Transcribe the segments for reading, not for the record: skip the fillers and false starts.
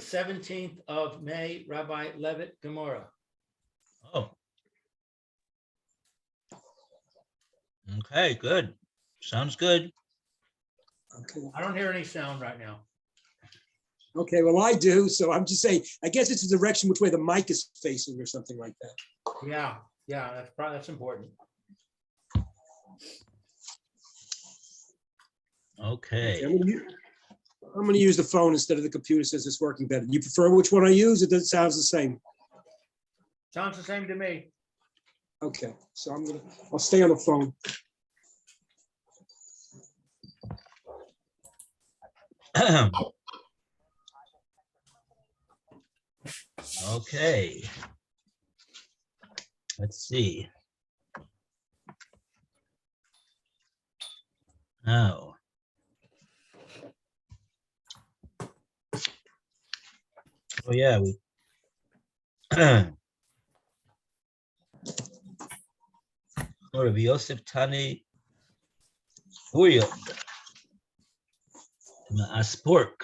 17th of May, Rabbi Levitt, Gemora. Oh. Okay, good. Sounds good. Okay. I don't hear any sound right now. Okay, well, I do. So I'm just saying, I guess it's the direction which way the mic is facing or something like that. Yeah, that's important. Okay. I'm going to use the phone instead of the computer since it's working better. You prefer which one I use? It sounds the same. Sounds the same to me. Okay, so I'll stay on the phone. Okay. Let's see. Now. Oh yeah, we Rabbi Yosef Tani Uriel Aspork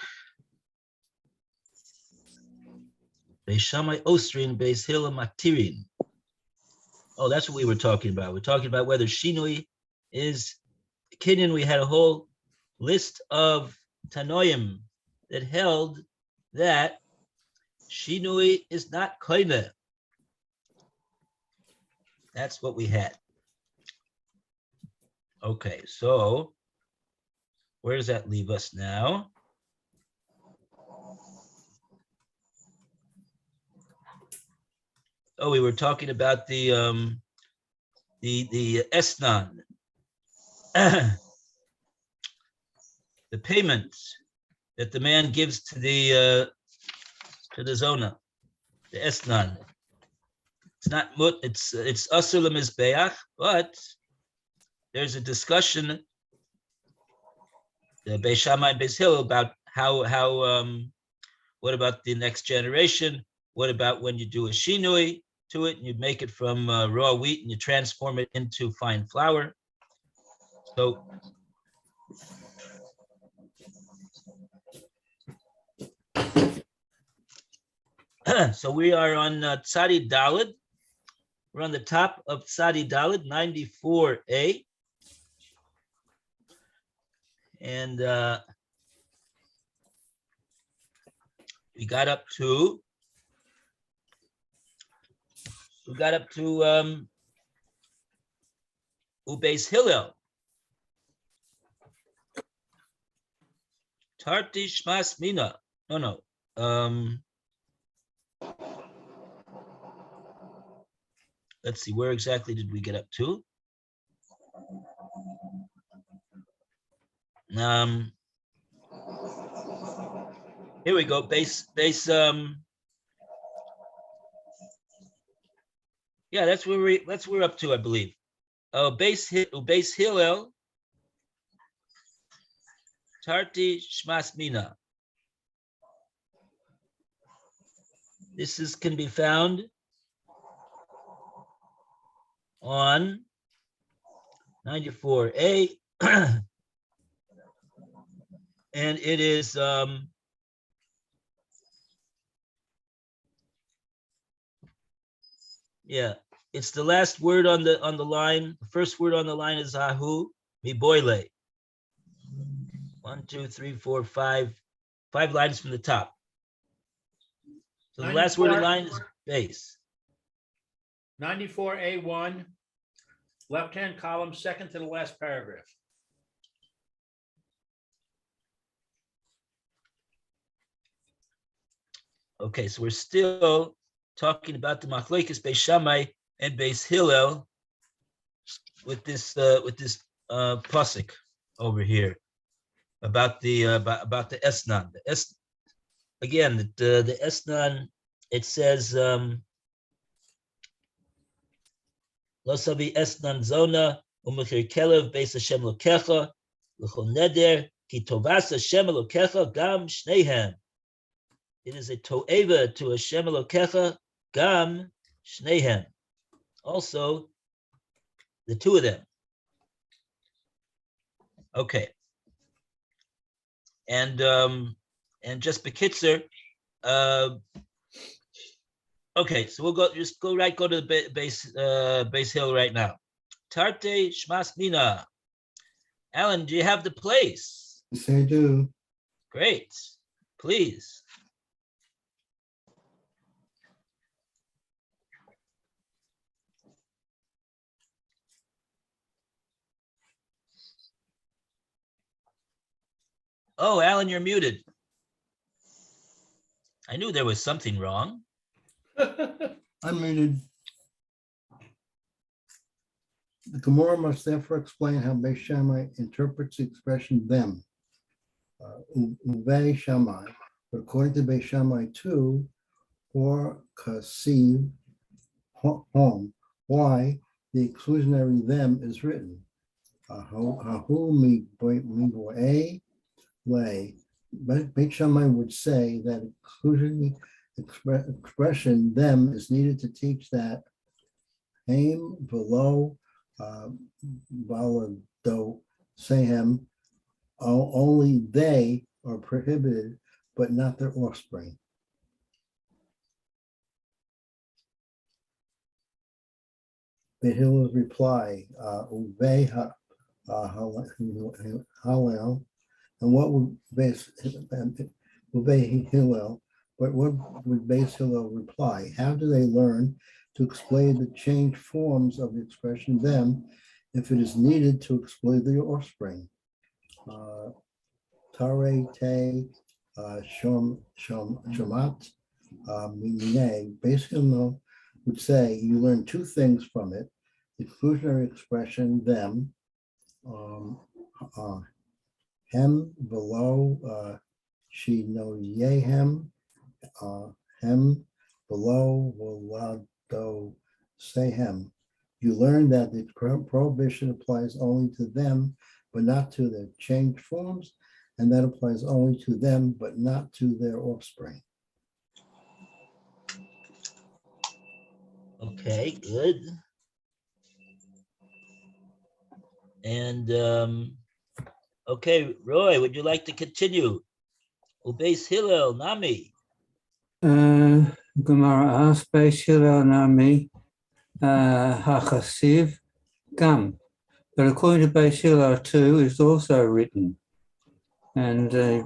Beis Shammai Osrin Beis Hillel Matirin. Oh, that's what we were talking about. We're talking about whether Shinui is Kinyan. We had a whole list of Tanoim that held that Shinui is not koine. That's what we had. Okay, so where does that leave us now? Oh, we were talking about the esnan, the payment that the man gives to the zona, the esnan. It's not mut. It's asur lemizbeach, but there's a discussion, the Beis Shammai and Beis Hillel, about how what about the next generation? What about when you do a shinui to it and you make it from raw wheat and you transform it into fine flour? So so we are on Tzadi Daled. We're on the top of Tzadi Daled, 94a. And we got up to Ubeis Hillel. Tarti Shmas Mina. No. Let's see, where exactly did we get up to? Here we go. Base. Yeah, that's where we're up to, I believe. Base Hillel. Tarti Shmas Mina. This can be found on 94a. And it is it's the last word on the line. The first word on the line is Ahu Miboile. 1, 2, 3, 4, 5 lines from the top. So the last word of the line is base. 94A1, left-hand column, second to the last paragraph. Okay, so we're still talking about the Machlokes Beis Shammai and Beis Hillel with this pasuk over here about the esnan. Again, the esnan, it says Lo sabi esnan zona umechir kelev beis Hashem lokecha l'chol neder ki tovas Hashem lokecha gam shneihem. It is a to'eva to Hashem Elokecha, gam shnehem. Also, the two of them. Okay. And just bekitzer, Okay, so we'll go to the base hill right now. Tarte Shmas Mina. Alan, do you have the place? Yes, I do. Great, please. Oh, Alan, you're muted. I knew there was something wrong. Unmuted. The Gemora must therefore explain how Beis Shammai interprets the expression them. Uve Shammai, but according to Beis Shammai too, or kasiv home, why the exclusionary them is written. Hahu mi boe lay. But Beit Shammai would say that exclusionary expression them is needed to teach that haim below balado sehem only they are prohibited, but not their offspring. Behillel's reply, Uve Hallel, and what would Hillel, but what would Beis Hillel reply? How do they learn to explain the changed forms of the expression them if it is needed to explain the offspring? Tare te shomat mine. Beis Hillel would say you learn two things from it: the exclusionary expression them, hem below she no yehem, hem below volado sehem. You learn that the prohibition applies only to them, but not to their changed forms, and that applies only to them, but not to their offspring. Okay, good. And okay, Roy, would you like to continue? Ubeis Hillel Nami. Gemara asks, Beis Hillel Nami Hachasiv Gam. But according to Beis Hillel too, is also written. And the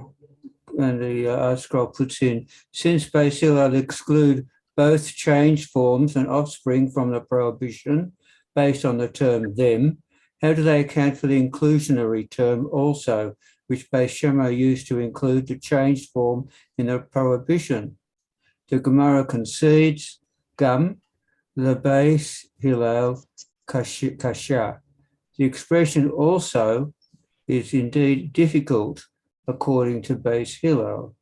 art scroll puts in, since Beis Hillel exclude both changed forms and offspring from the prohibition based on the term them, how do they account for the inclusionary term also, which Beis Shammai used to include the changed form in the prohibition? The Gemara concedes, Gam, the Beis Hillel Kasha. The expression also is indeed difficult according to Beis Hillel.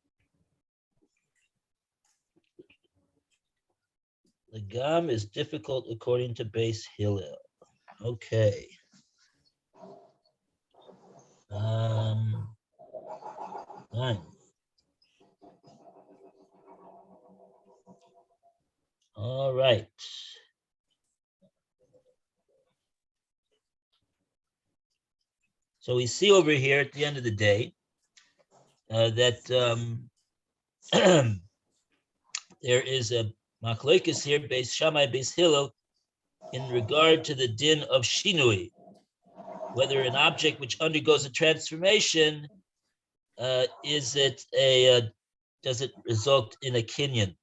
The Gam is difficult according to Beis Hillel. Okay. Fine. All right. So we see over here at the end of the day that there is a machlokes here, Beis Shammai, Beis Hillel, in regard to the din of shinui, whether an object which undergoes a transformation does it result in a kinyan?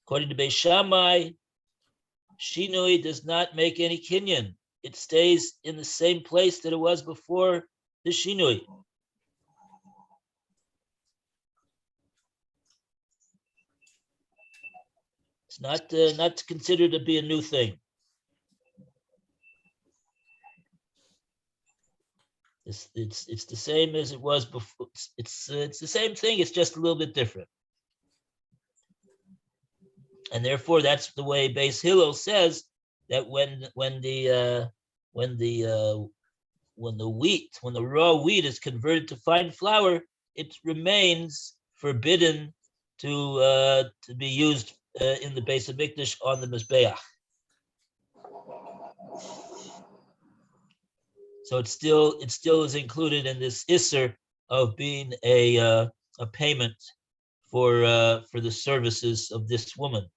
According to Beis Shammai, shinui does not make any kinyan. It stays in the same place that it was before the shinui. It's not considered to be a new thing. It's the same as it was before. It's the same thing. It's just a little bit different. And therefore, that's the way Beis Hillel says that when the raw wheat is converted to fine flour, it remains forbidden to be used in the Beis Hamikdash on the Mizbeach. So it still is included in this isser of being a a payment for the services of this woman.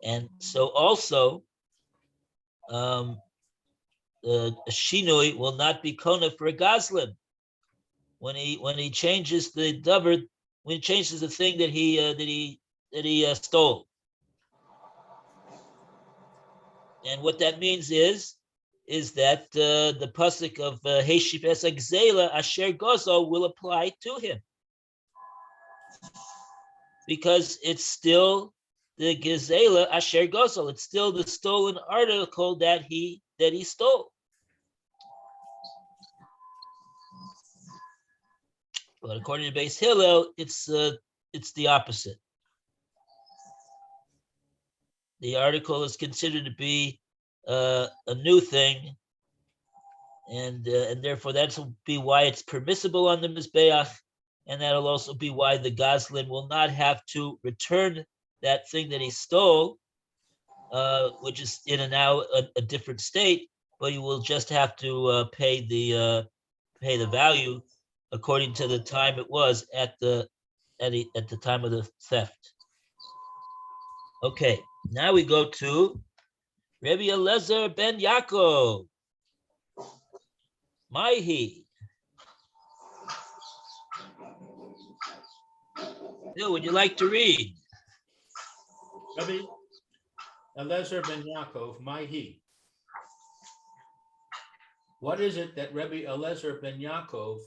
And so also, a shinoi will not be kona for a gazlan when he changes the davar, when he changes the thing that he stole. And what that means is that the pasuk of Heshif Esek Zela Asher Gozo will apply to him, because it's still the Gezela Asher Gozo. It's still the stolen article that he stole. But according to Beis Hillel, it's the opposite. The article is considered to be a new thing, and therefore that'll be why it's permissible on the Mizbeach, and that'll also be why the Goslin will not have to return that thing that he stole, which is in now a different state, but he will just have to pay the value according to the time it was at the time of the theft. Okay, now we go to Rabbi Eliezer ben Yaakov. Maihi. Bill, would you like to read? Rabbi Eliezer ben Yaakov, Maihi. What is it that Rabbi Eliezer ben Yaakov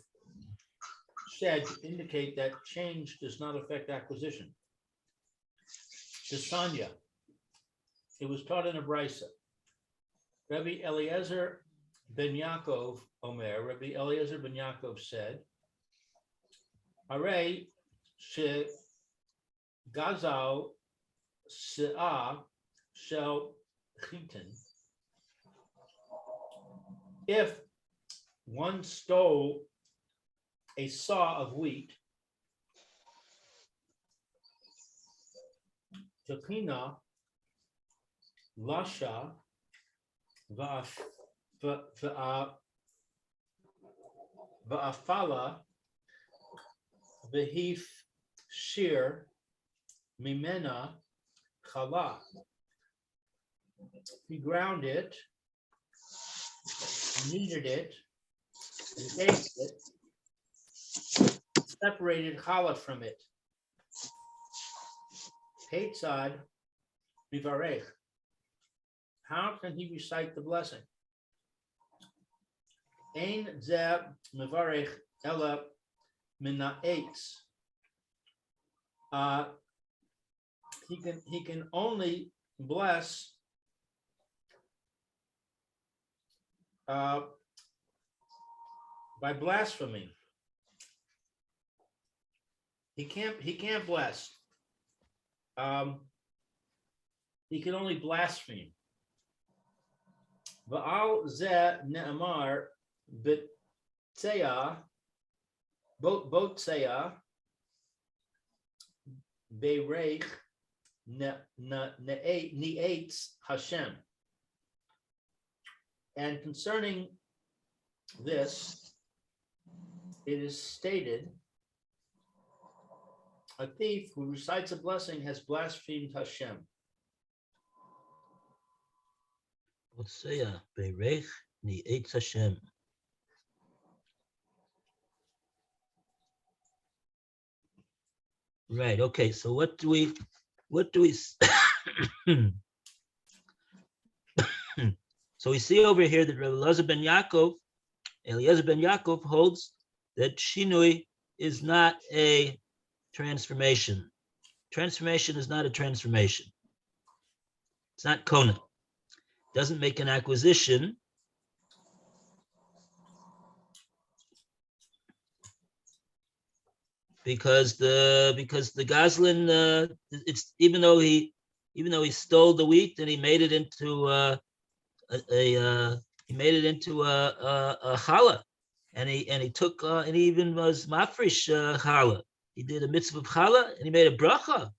said to indicate that change does not affect acquisition? Desanya. It was taught in a brisa. Rabbi Eliezer ben Yaakov Omer, Rabbi Eliezer ben Yaakov said, Hare she gazal se'ah shel chitin. If one stole a saw of wheat, Takina lasha va'afala v'hif shir mimena chala. He ground it, kneaded it, and baked it, separated challah from it. Heitzad mivarech. How can he recite the blessing? Ein zeh mivarech ela mina eitz. He can only bless by blasphemy. He can't bless. He can only blaspheme. Va'al zeh ne'amar b'tzeya botzeya bereich ne'etz Hashem. And concerning this, it is stated, a thief who recites a blessing has blasphemed Hashem. Hosea bereich ne'etz Hashem. Right. Okay. So what do we? So we see over here that Rabbi Eliezer ben Yaakov holds that shinui is not a transformation. Transformation is not a transformation. It's not kona. Doesn't make an acquisition. Because the Goslin, it's even though he stole the wheat and he made it into a challah, and he took and he even was mafresh challah. He did a mitzvah of challah and he made a bracha.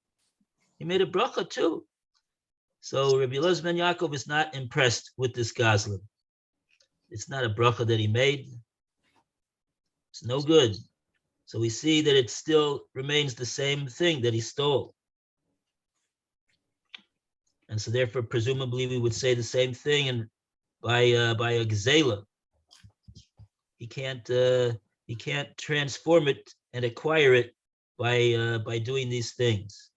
He made a bracha too. So Rabbi Eliezer ben Yaakov is not impressed with this Goslin. It's not a bracha that he made. It's no good. So we see that it still remains the same thing that he stole. And so therefore, presumably, we would say the same thing and by a gzela. He can't transform it and acquire it by doing these things.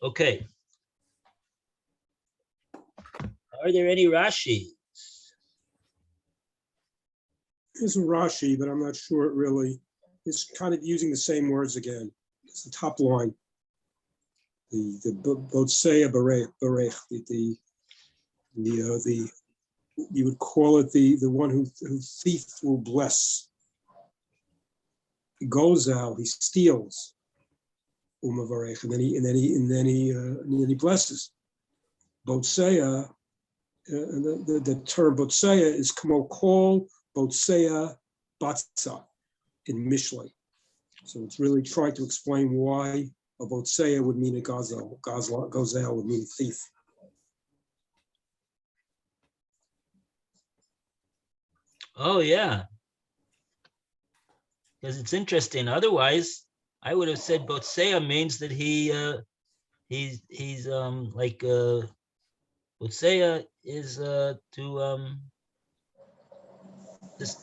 Okay. Are there any Rashi? There's a Rashi, but I'm not sure it really is kind of using the same words again. It's the top line. The Botsea Barech, the you would call it the one who thief will bless. He goes out, he steals, Umavarech, and then he blesses. Botsea, the term Botsea is kamo kol Botsea Batza in Mishlei. So it's really trying to explain why a Botsea would mean a Gazel. Gazel would mean thief. Oh yeah, because it's interesting. Otherwise, I would have said Botsea means that he's like Botsea is to just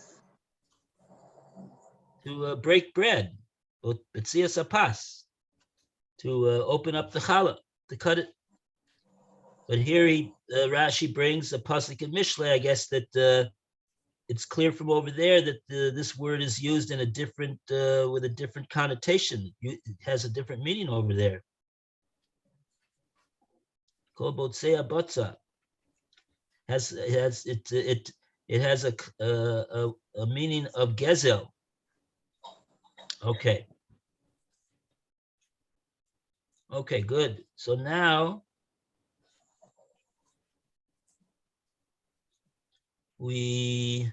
to break bread, Botsea sapas, to open up the challah, to cut it. But here Rashi brings a pasuk in Mishlei, I guess that it's clear from over there that this word is used in a different, with a different connotation. It has a different meaning over there. Kol botsea botza it has a meaning of gezel. Okay. Okay, good. So now we're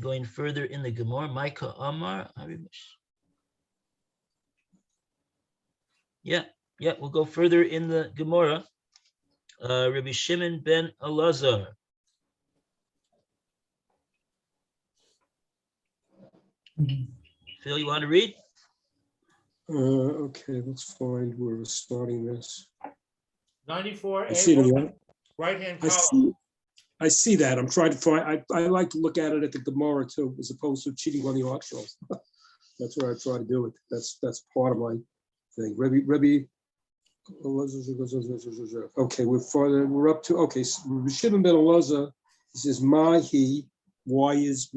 going further in the Gemora. Micah Amar. Yeah, we'll go further in the Gemora. Rabbi Shimon ben Elazar. Phil, you want to read? Okay, let's find where we're starting this. 94A, I see it in the, right-hand I column. see that. I'm trying to find, I like to look at it at the Gemara too, as opposed to cheating on the articles. That's what I try to do it. That's part of my thing. Rebbe, okay, we're up to, okay, so Rabbi Shimon ben Elazar, he says, Mahi, why is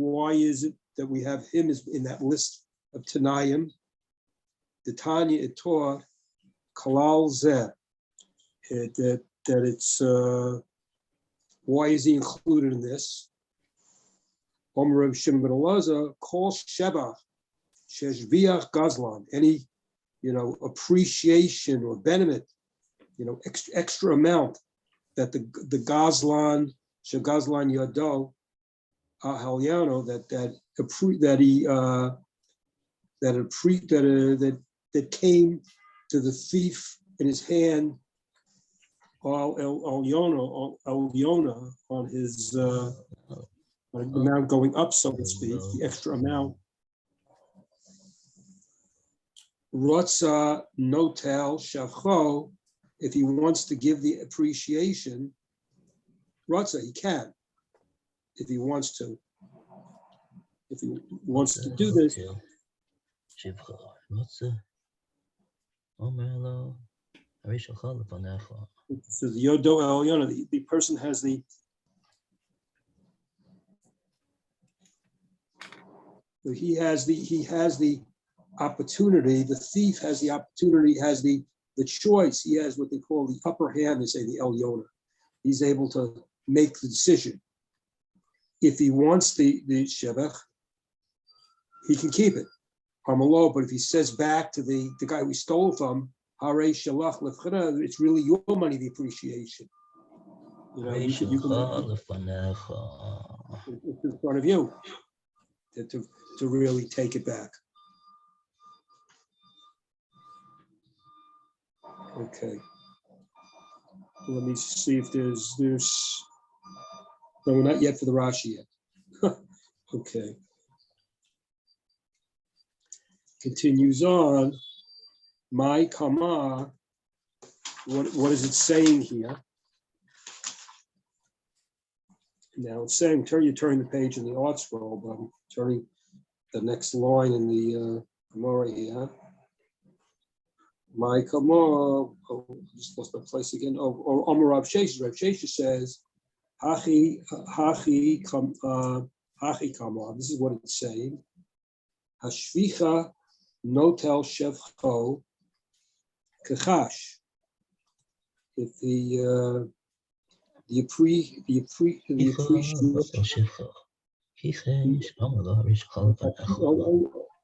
it that we have him is in that list of Tanayim? The Tanya it taught Kalal Zeh, that it's why is he included in this? Omer Rabbi Shimon ben Elazar, Kol Shebach Sheshviach Gazlan, any appreciation or benefit, extra amount that the Gazlan Shegazlan Yado Halyano that came to the thief in his hand, al Yona on his amount going up, so to speak, the extra amount. Rotza notel shacho, if he wants to give the appreciation, Rotza, he can, if he wants to. If he wants to do this. So the Yodo El Yona, the person has the opportunity, the thief has the opportunity, has the choice, he has what they call the upper hand, they say the El Yona. He's able to make the decision. If he wants the Shevach, he can keep it. Harmalo, but if he says back to the guy we stole from, Hare Shalach Lefchana, it's really your money, the appreciation. It's in front of you to really take it back. Okay. Let me see if there's, no, we're not yet for the Rashi yet. Okay. Continues on. My kama. What is it saying here? Now it's saying, you're turning the page in the art scroll, but I'm turning the next line in the Gemora here. My kama. Oh, I just lost my place again. Oh, Amar Rav Sheshes. Rav Sheshes says, Hachi kama. This is what it's saying. Hashvicha notel shevcho kachash. If the appreciation.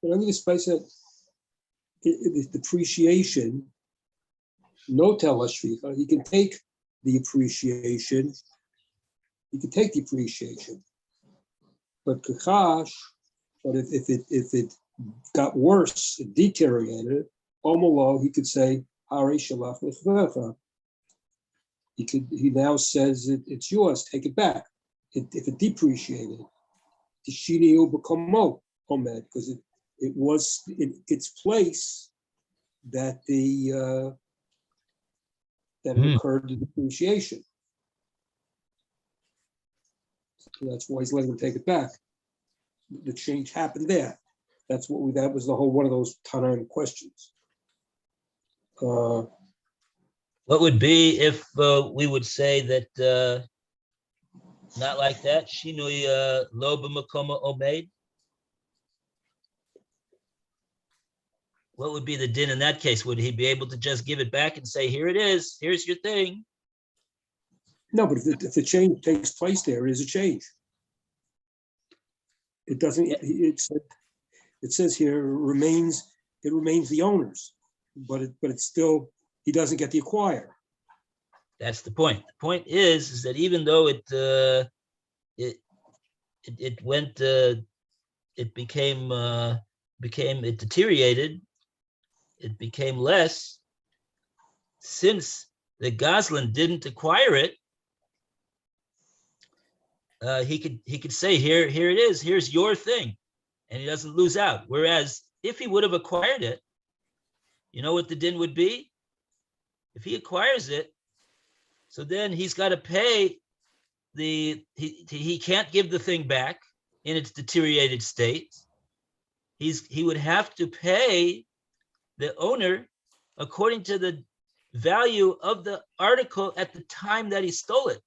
Under the space that the depreciation, notel hashvicha, he can take the appreciation. He can take the appreciation, but kachash. But if it got worse, it deteriorated, omolo, he could say, Hare shalach lechavecha. He now says it's yours, take it back. If it depreciated, tishini u'bekomo omed, because it was in its place that it occurred the depreciation. So that's why he's letting him take it back. The change happened there. That was the whole one of those Tanaim questions. What would be if we would say that not like that? Shinui lo b'makoma omeid. What would be the din in that case? Would he be able to just give it back and say, "Here it is. Here's your thing"? No, but if the change takes place, there is a change. It doesn't. It says here remains the owner's, but it's still, he doesn't get the acquire. That's the point. The point is that even though it deteriorated, it became less. Since the Goslin didn't acquire it, he could say, here it is, here's your thing, and he doesn't lose out. Whereas if he would have acquired it, you know what the din would be? If he acquires it, so then he's got to pay he can't give the thing back in its deteriorated state. He would have to pay the owner according to the value of the article at the time that he stole it,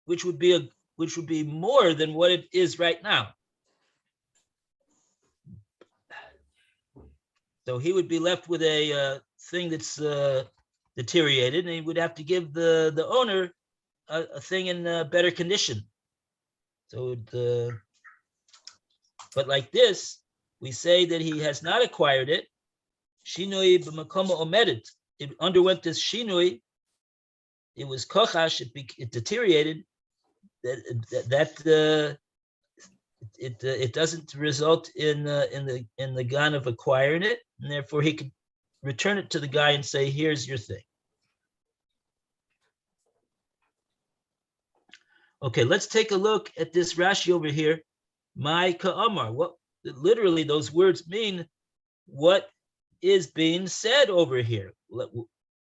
which would be more than what it is right now. So he would be left with a thing that's deteriorated, and he would have to give the owner a thing in better condition. So, but like this, we say that he has not acquired it. Shinui b'makoma omedet. It underwent this shinui. It was kochash. It deteriorated. It doesn't result in the gun of acquiring it, and therefore he could return it to the guy and say, "Here's your thing." Okay, let's take a look at this Rashi over here. My ka'amar. What literally those words mean? What is being said over here?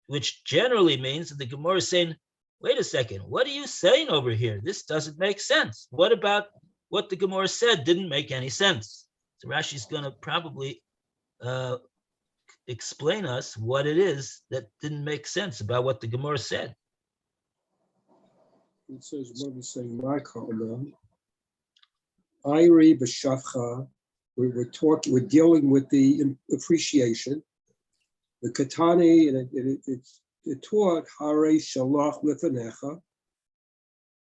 Which generally means that the Gemora is saying, "Wait a second, what are you saying over here? This doesn't make sense. What about what the Gemora said didn't make any sense?" So Rashi's going to probably explain us what it is that didn't make sense about what the Gemora said. It says, what are we saying? My comment. Iri b'shavcha. We're dealing with the appreciation. The katani, and it taught Hare shalach lefanecha.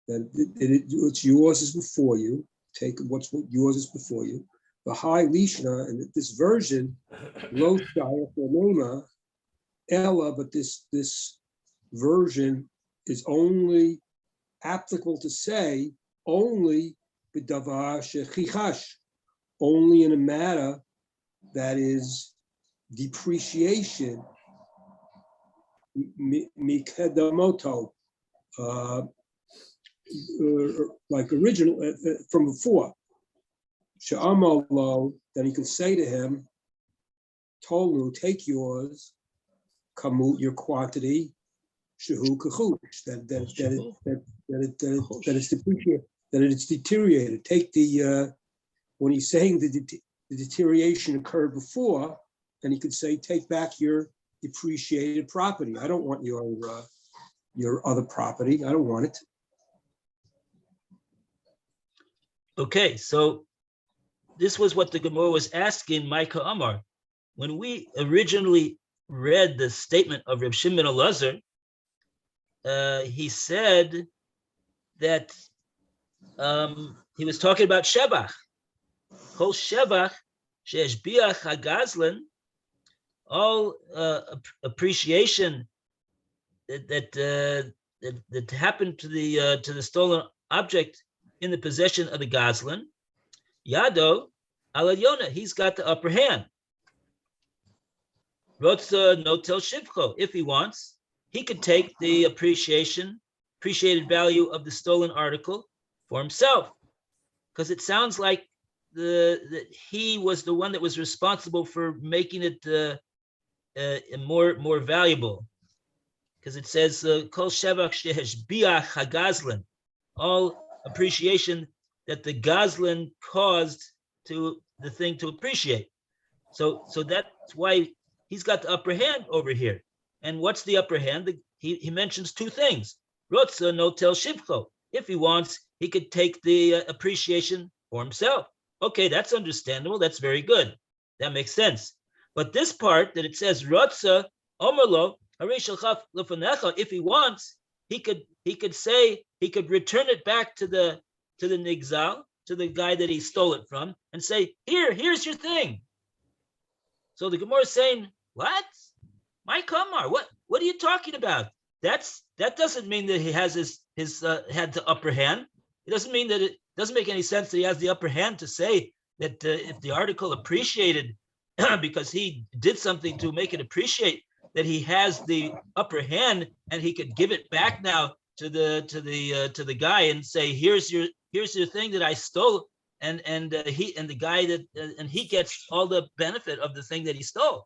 That it's yours is before you. Take what's yours is before you. The high lishna, and this version, lo shayach l'nema, ella, but this version is only applicable to say only b'davar shechichash, only in a matter that is depreciation Mikedamoto, like original from before. Sha'amalo, then he could say to him, Tolu, take yours, kamut, your quantity, shahu kachush, that it's depreciated, that it's deteriorated. Take the when he's saying the deterioration occurred before, then he could say, take back your depreciated property. I don't want your other property. I don't want it. Okay, so this was what the Gemara was asking Micah Amar. When we originally read the statement of Reb Shimon ben Elazar, he said that he was talking about Shebach. Kol Shebach she'eshbiach hagazlan, all appreciation that happened to the stolen object in the possession of the Gazlan, Yado Aladyona, he's got the upper hand. Rotza notel shivcho, if he wants, he could take the appreciated value of the stolen article for himself, because it sounds like that he was the one that was responsible for making it more valuable, because it says kol shevach sheheshbiach hagazlan, all appreciation that the Gazlan caused to the thing to appreciate. So that's why he's got the upper hand over here. And what's the upper hand? He mentions two things. Rotza notel shivcho. If he wants, he could take the appreciation for himself. Okay, that's understandable. That's very good. That makes sense. But this part that it says Rotza omerlo harei shalchaf lefanecha, if he wants, he could say, he could return it back to the nigzal, to the guy that he stole it from, and say, here's your thing. So the Gemara is saying, what? My Kamar, what are you talking about? That doesn't mean that he has his had the upper hand. It doesn't mean that it doesn't make any sense that he has the upper hand to say that if the article appreciated because he did something to make it appreciate, that he has the upper hand and he could give it back now to the guy and say, here's your thing that I stole, and he gets all the benefit of the thing that he stole.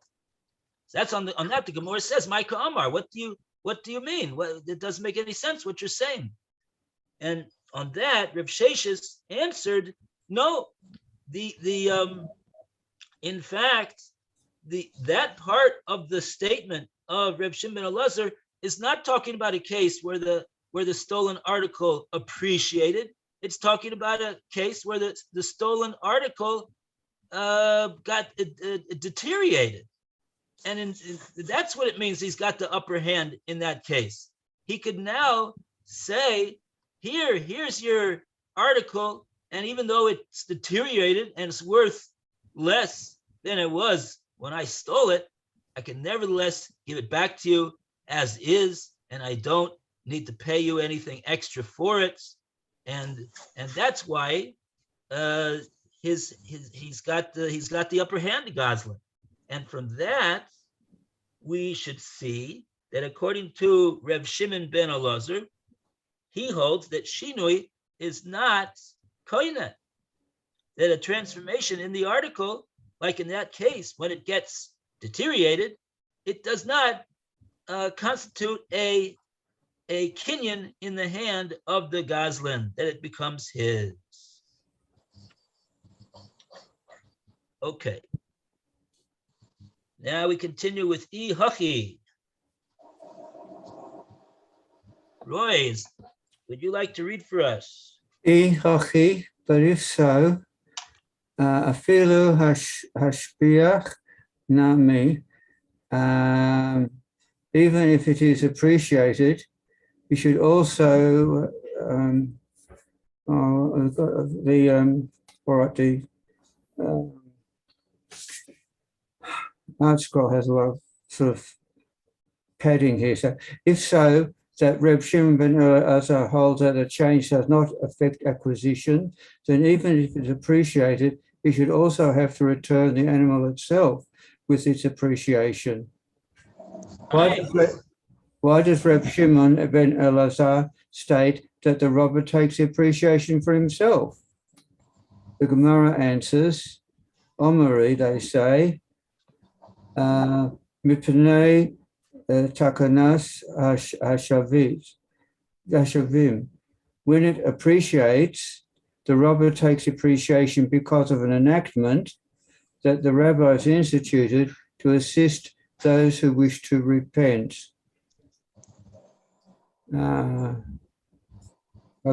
So that's on that the Gemara says, Micah Amar, what do you mean? It doesn't make any sense what you're saying. And on that, Reb Sheshes answered, no, in fact, that part of the statement of Reb Shimon ben Elazar is not talking about a case where the stolen article appreciated. It's talking about a case where the stolen article got deteriorated. And that's what it means. He's got the upper hand in that case. He could now say, here's your article, and even though it's deteriorated and it's worth less than it was when I stole it, I can nevertheless give it back to you as is, and I don't need to pay you anything extra for it. And that's why he's got the upper hand, Goslin. And from that, we should see that according to Reb Shimon ben Elazar, he holds that Shinui is not koine, that a transformation in the article, like in that case, when it gets deteriorated, it does not constitute a kinyan in the hand of the Goslin, that it becomes his. Okay. Now we continue with E Hachi. Royce, would you like to read for us? E Hachi, but if so, afilu hashpiach nami, even if it is appreciated, you should also Art Scroll has a lot of sort of padding here. So if so, that Reb Shimon ben Elazar holds that a change does not affect acquisition, then even if it's appreciated, you should also have to return the animal itself with its appreciation. Why Why does Reb Shimon ben Elazar state that the robber takes the appreciation for himself? The Gemara answers, Omari, they say, Mipnei Takanas Hashavim. When it appreciates, the robber takes appreciation because of an enactment that the rabbis instituted to assist those who wish to repent. I'll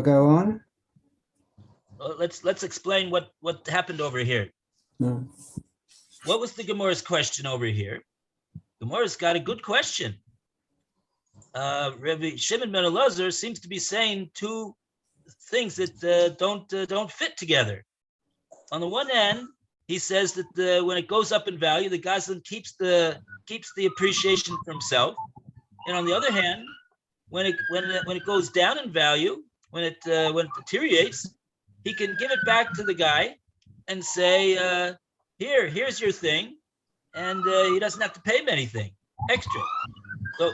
go on. Well, let's explain what happened over here. No. What was the Gemora's question over here? Gemora's got a good question. Rabbi Shimon ben Elazar seems to be saying two things that don't fit together. On the one hand, he says that when it goes up in value, the Goslin keeps the appreciation for himself, and on the other hand, when it goes down in value, when it deteriorates, he can give it back to the guy and say, here's your thing, and he doesn't have to pay him anything extra. So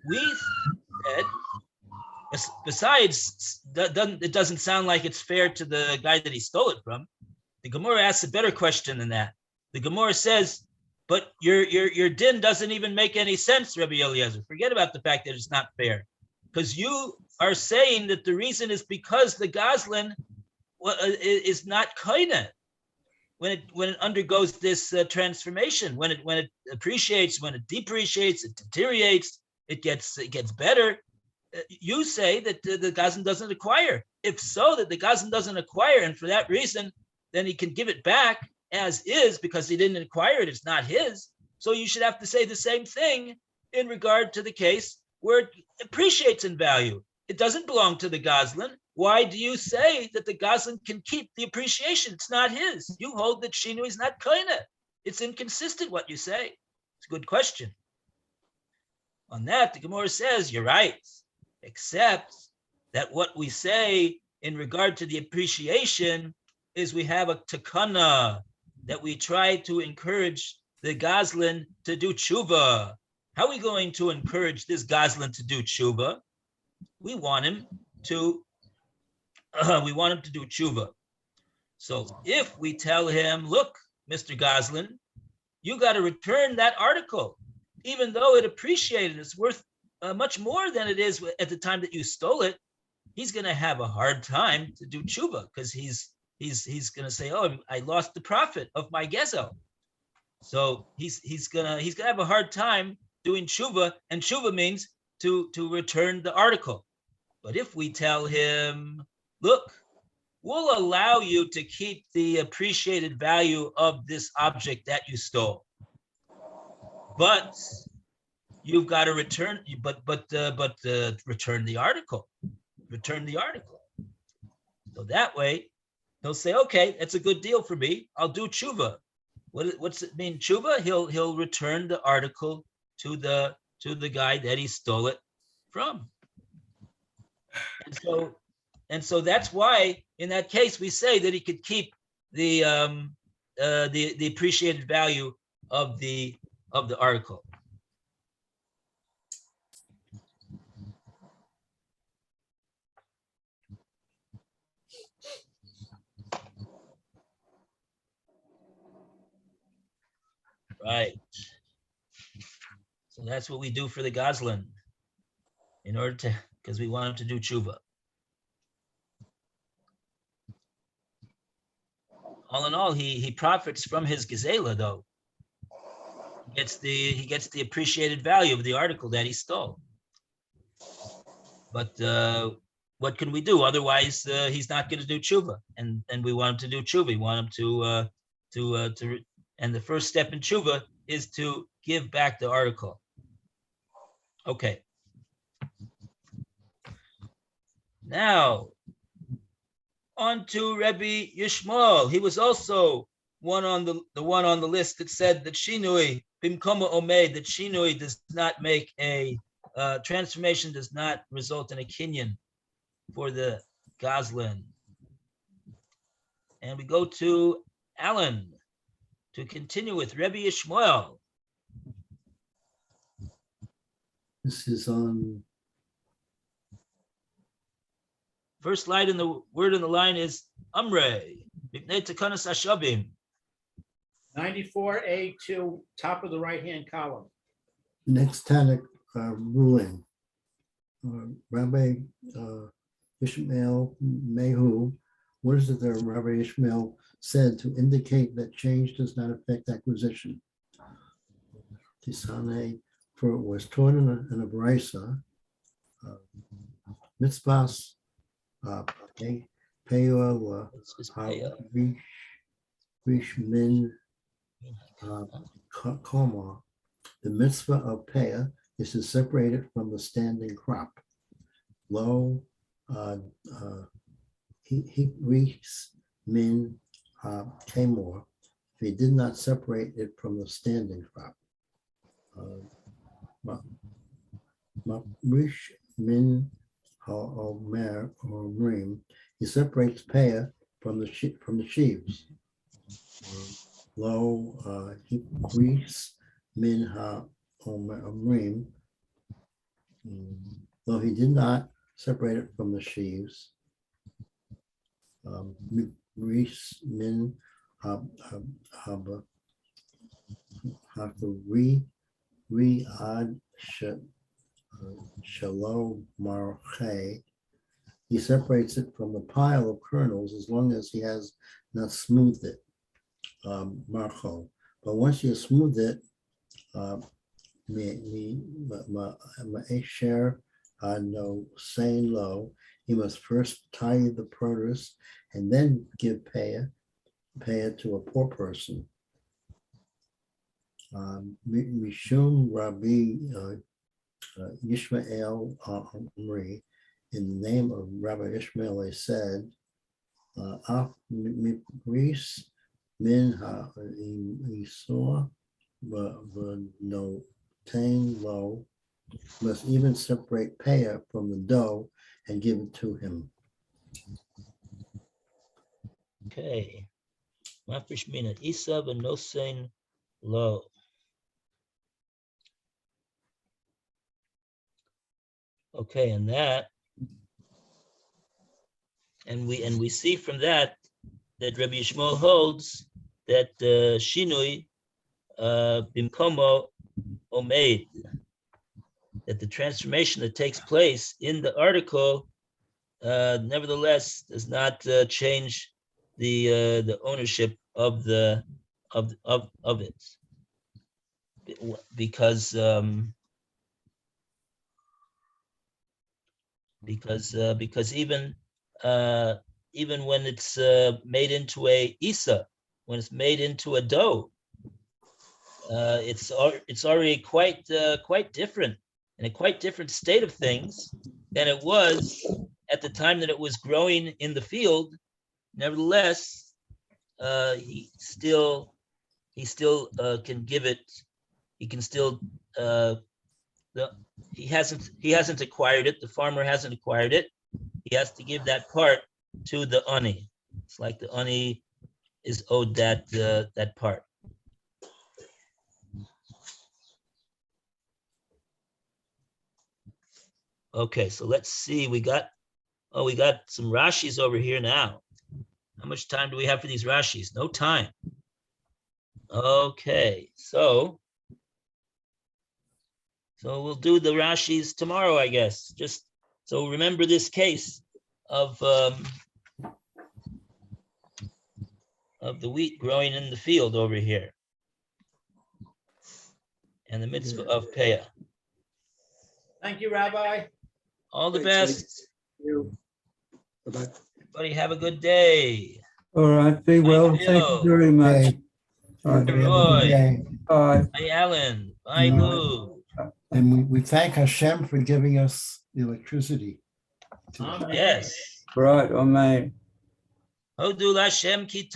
we said, besides, it doesn't sound like it's fair to the guy that he stole it from. The Gemora asks a better question than that. The Gemora says, but your din doesn't even make any sense, Rabbi Eliezer. Forget about the fact that it's not fair. Because you are saying that the reason is because the Goslin is not koine when it undergoes this transformation, when it appreciates, when it depreciates, it deteriorates, it gets better. You say that the Goslin doesn't acquire. If so, that the Goslin doesn't acquire, and for that reason, then he can give it back as is because he didn't acquire it. It's not his. So you should have to say the same thing in regard to the case where it appreciates in value. It doesn't belong to the Goslin. Why do you say that the Goslin can keep the appreciation? It's not his. You hold that Shinu is not koine. It's inconsistent what you say. It's a good question. On that, the Gemara says, you're right, except that what we say in regard to the appreciation is we have a takana, that we try to encourage the Goslin to do tshuva. How are we going to encourage this Goslin to do tshuva? We want him to do tshuva. So if we tell him, look, Mr. Goslin, you got to return that article, even though it appreciated, it's worth much more than it is at the time that you stole it, he's going to have a hard time to do tshuva because he's going to say, oh, I lost the profit of my gezel. So he's gonna have a hard time doing tshuva, and tshuva means to return the article. But if we tell him, look, we'll allow you to keep the appreciated value of this object that you stole, but you've got to return, return the article. Return the article. So that way, he'll say, okay, that's a good deal for me. I'll do tshuva. What's it mean, tshuva? He'll return the article to the guy that he stole it from. And so that's why in that case we say that he could keep the appreciated value of the article. Right. So that's what we do for the Goslin in order to, because we want him to do tshuva. All in all, he profits from his gezela though. He gets the appreciated value of the article that he stole. But what can we do? Otherwise, he's not going to do tshuva, and we want him to do tshuva. We want him to and the first step in tshuva is to give back the article. Okay. Now, on to Rabbi Yishmael. He was also one on the one on the list that said that shinui bimkoma omed, that shinui does not make a transformation, does not result in a kinyan for the Goslin. And we go to Alan to continue with Rabbi Yishmael. This is on, First line in the word in the line is Amre. Mipnei Tekanos Hashavim. 94A2, top of the right-hand column. next Tanakh ruling. Rabbi Ishmael Mehu, what is it that Rabbi Ishmael said to indicate that change does not affect acquisition? Tisane, for it was taught in a brisa, mitzvahs, peyo, It's Peah. rish min koma. The mitzvah of peah is to separate it from the standing crop. Lo, he reaches min kamor. If he did not separate it from the standing crop. Rish min haomer or rim. He separates peah from the sheaves. Lo, he reaches min haomer. Though he did not separate it from the sheaves, Reese min haba ad shalom marche. He separates it from the pile of kernels as long as he has not smoothed it, marcho. But once he has smoothed it, Ma'asher no saying low, he must first tie the produce and then give peah to a poor person. Mishum Rabbi Yishmael Amri, in the name of Rabbi Ishmael, they said, Af Mipris min ha'isor no tain low, must even separate peah from the dough and give it to him. Okay. Mafresh mina isa v'nosein lo. Okay, and that, and we see from that Rabbi Yishmael holds that shinui bimkomo omeid, that the transformation that takes place in the article nevertheless does not change the ownership of it, because even when it's made into a isa, when it's made into a dough, it's already quite different, in a quite different state of things than it was at the time that it was growing in the field. Nevertheless, he still can give it. He can still he hasn't acquired it. The farmer hasn't acquired it. He has to give that part to the ani. It's like the ani is owed that part. Okay, so let's see. We got some Rashis over here now. How much time do we have for these Rashis? No time. Okay, so we'll do the Rashis tomorrow, I guess. Just so remember this case of the wheat growing in the field over here, and the mitzvah of peah. Thank you, Rabbi. All the Thanks, best. Bye-bye. Everybody have a good day. All right, be well. Thank you very much. Okay. All right, Everybody have a good Roy. day. bye. Bye, Alan. Bye, No. Lou. And we thank Hashem for giving us the electricity. Amen. Yes. Right, amen. Hodul Hashem ki